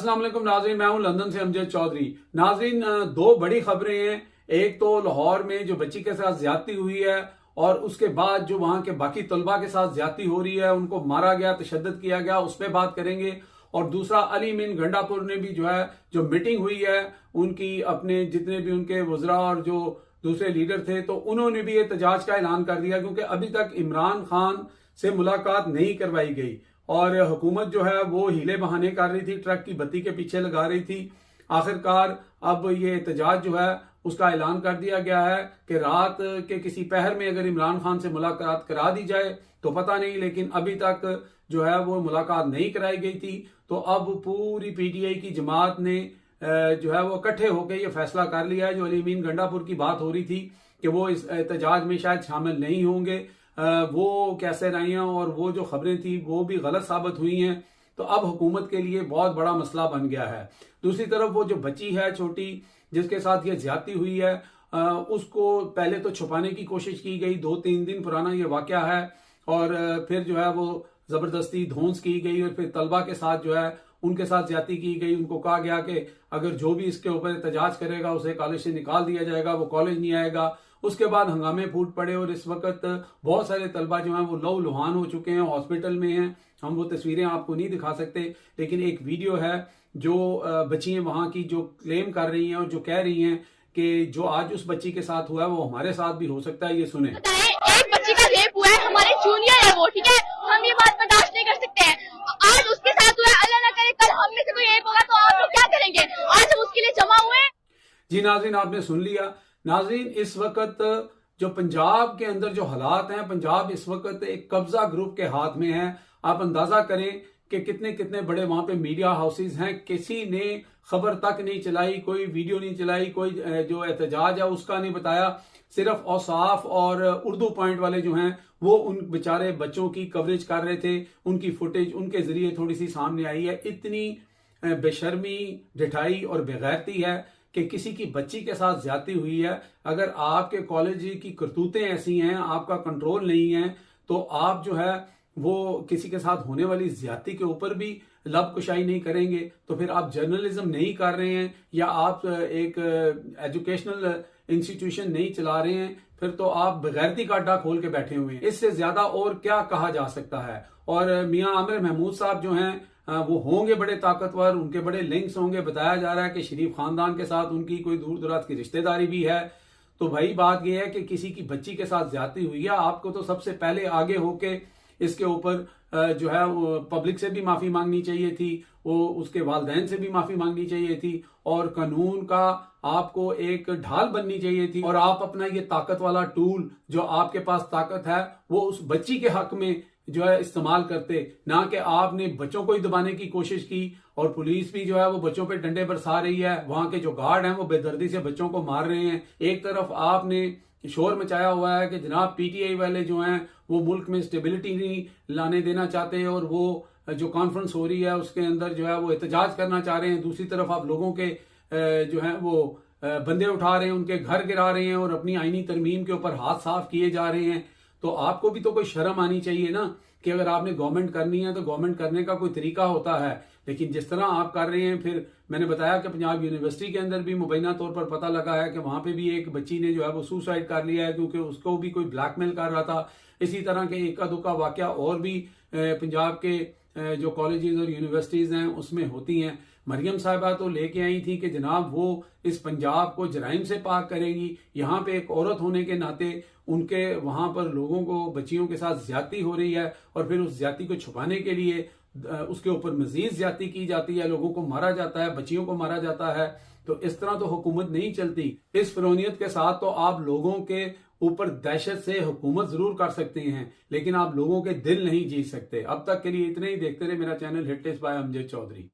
अस्सलाम वालेकुम नाजरीन, मैं हूं लंदन से अमजद चौधरी। नाजरीन, दो बड़ी खबरें हैं। एक तो लाहौर में जो बच्ची के साथ ज्यादती हुई है और उसके बाद जो वहां के बाकी तलबा के साथ ज्यादती हो रही है, उनको मारा गया, तशद्दुद किया गया, उस पर बात करेंगे। और दूसरा, अली मीन गंडापुर ने भी जो मीटिंग हुई है उनकी, अपने जितने भी उनके वज़रा और जो दूसरे लीडर थे, तो उन्होंने भी एहतजाज का ऐलान कर दिया, क्योंकि अभी तक इमरान खान से मुलाकात नहीं करवाई गई और हुकूमत जो है वो हीले बहाने कर रही थी, ट्रक की बत्ती के पीछे लगा रही थी। आखिरकार अब ये एहतजाज जो है उसका ऐलान कर दिया गया है कि रात के किसी पहर में अगर इमरान खान से मुलाकात करा दी जाए तो पता नहीं, लेकिन अभी तक जो है वो मुलाकात नहीं कराई गई थी। तो अब पूरी पीटीआई की जमात ने जो है वो इकट्ठे होकर ये फैसला कर लिया है। जो अली मीन गंडापुर की बात हो रही थी कि वो इस एहतजाज में शायद शामिल नहीं होंगे, वो कैसे रही हैं और वो जो खबरें थी वो भी गलत साबित हुई हैं। तो अब हुकूमत के लिए बहुत बड़ा मसला बन गया है। दूसरी तरफ वो जो बच्ची है छोटी जिसके साथ ये ज्यादती हुई है, उसको पहले तो छुपाने की कोशिश की गई, 2-3 दिन पुराना ये वाकया है, और फिर जो है वो जबरदस्ती धौंस की गई और फिर तलबा के साथ जो है उनके साथ ज्यादती की गई। उनको कहा गया कि अगर जो भी इसके ऊपर एहतजाज करेगा उसे कॉलेज से निकाल दिया जाएगा, वो कॉलेज नहीं आएगा। उसके बाद हंगामे फूट पड़े और इस वक्त बहुत सारे तलबा जो हैं वो लहू लुहान हो चुके हैं, हॉस्पिटल में हैं। हम वो तस्वीरें आपको नहीं दिखा सकते, लेकिन एक वीडियो है जो बच्चियां वहां की जो क्लेम कर रही हैं और जो कह रही हैं कि जो आज उस बच्ची के साथ हुआ है वो हमारे साथ भी हो सकता है। ये सुने। एक बच्ची का रेप हुआ है, हमारे जूनियर है वो, ठीक है, हम ये बात बर्दाश्त नहीं कर सकते हैं। आज उसके साथ हुआ है, अल्लाह ना करे कल हम में से कोई रेप होगा तो आप लोग क्या करेंगे? आज हम उसके लिए जमा हुए हैं। जी नाज़रीन, आपने सुन लिया। नाज़रीन, इस वक्त जो पंजाब के अंदर जो हालात हैं, पंजाब इस वक्त एक कब्जा ग्रुप के हाथ में है। आप अंदाजा करें कि कितने कितने बड़े वहां पे मीडिया हाउसेज हैं, किसी ने खबर तक नहीं चलाई, कोई वीडियो नहीं चलाई, कोई जो एहतजाज है उसका नहीं बताया। सिर्फ औसाफ और उर्दू पॉइंट वाले जो हैं वो उन बेचारे बच्चों की कवरेज कर रहे थे, उनकी फुटेज उनके जरिए थोड़ी सी सामने आई है। इतनी बेशर्मी, ढिठाई और बेगैरती है कि किसी की बच्ची के साथ ज्यादती हुई है। अगर आपके कॉलेज की करतूतें ऐसी हैं, आपका कंट्रोल नहीं है, तो आप जो है वो किसी के साथ होने वाली ज्यादती के ऊपर भी लब कुशाई नहीं करेंगे, तो फिर आप जर्नलिज्म नहीं कर रहे हैं या आप एक एजुकेशनल इंस्टीट्यूशन नहीं चला रहे हैं, फिर तो आप बगैरती का अड्डा खोल के बैठे हुए हैं। इससे ज्यादा और क्या कहा जा सकता है। और मियां आमिर महमूद साहब जो हैं वो होंगे बड़े ताकतवर, उनके बड़े लिंक्स होंगे। बताया जा रहा है कि शरीफ खानदान के साथ उनकी कोई दूर दराज की रिश्तेदारी भी है। तो भाई बात यह है कि किसी की बच्ची के साथ ज्यादती हुई है, आपको तो सबसे पहले आगे होके इसके ऊपर जो है पब्लिक से भी माफी मांगनी चाहिए थी, वो उसके वालिदैन से भी माफी मांगनी चाहिए थी, और कानून का आपको एक ढाल बननी चाहिए थी। और आप अपना ये ताकत वाला टूल जो आपके पास ताकत है वो उस बच्ची के हक में जो है इस्तेमाल करते, ना कि आपने बच्चों को ही दबाने की कोशिश की। और पुलिस भी जो है वो बच्चों पे डंडे बरसा रही है, वहां के जो गार्ड हैं वो बेदर्दी से बच्चों को मार रहे हैं। एक तरफ आपने शोर मचाया हुआ है कि जनाब पीटीआई वाले जो हैं वो मुल्क में स्टेबिलिटी नहीं लाने देना चाहते और वो जो कॉन्फ्रेंस हो रही है उसके अंदर जो है वो एहतजाज करना चाह रहे हैं। दूसरी तरफ आप लोगों के जो है वो बंदे उठा रहे हैं, उनके घर गिरा रहे हैं और अपनी आईनी तरमीम के ऊपर हाथ साफ किए जा रहे हैं। तो आपको भी तो कोई शर्म आनी चाहिए ना कि अगर आपने गवर्नमेंट करनी है तो गवर्नमेंट करने का कोई तरीका होता है। लेकिन जिस तरह आप कर रहे हैं, फिर मैंने बताया कि पंजाब यूनिवर्सिटी के अंदर भी मुबैना तौर पर पता लगा है कि वहां पे भी एक बच्ची ने जो है वो सुसाइड कर लिया है, क्योंकि उसको भी कोई ब्लैकमेल कर रहा था। इसी तरह के एका दुका वाकया और भी पंजाब के जो कॉलेजेस और यूनिवर्सिटीज हैं उसमें होती हैं। मरियम साहिबा तो लेके आई थी कि जनाब वो इस पंजाब को जराइम से पाक करेगी। यहाँ पे एक औरत होने के नाते उनके वहां पर लोगों को, बच्चियों के साथ ज्यादती हो रही है और फिर उस ज्यादती को छुपाने के लिए उसके ऊपर मजीद ज्यादती की जाती है, लोगों को मारा जाता है, बच्चियों को मारा जाता है। तो इस तरह तो हुकूमत नहीं चलती। इस फिरौनियत के साथ तो आप लोगों के ऊपर दहशत से हुकूमत जरूर कर सकते हैं, लेकिन आप लोगों के दिल नहीं जीत सकते। अब तक के लिए इतने ही। देखते रहे मेरा channel hit tips by Amjad Chaudhary.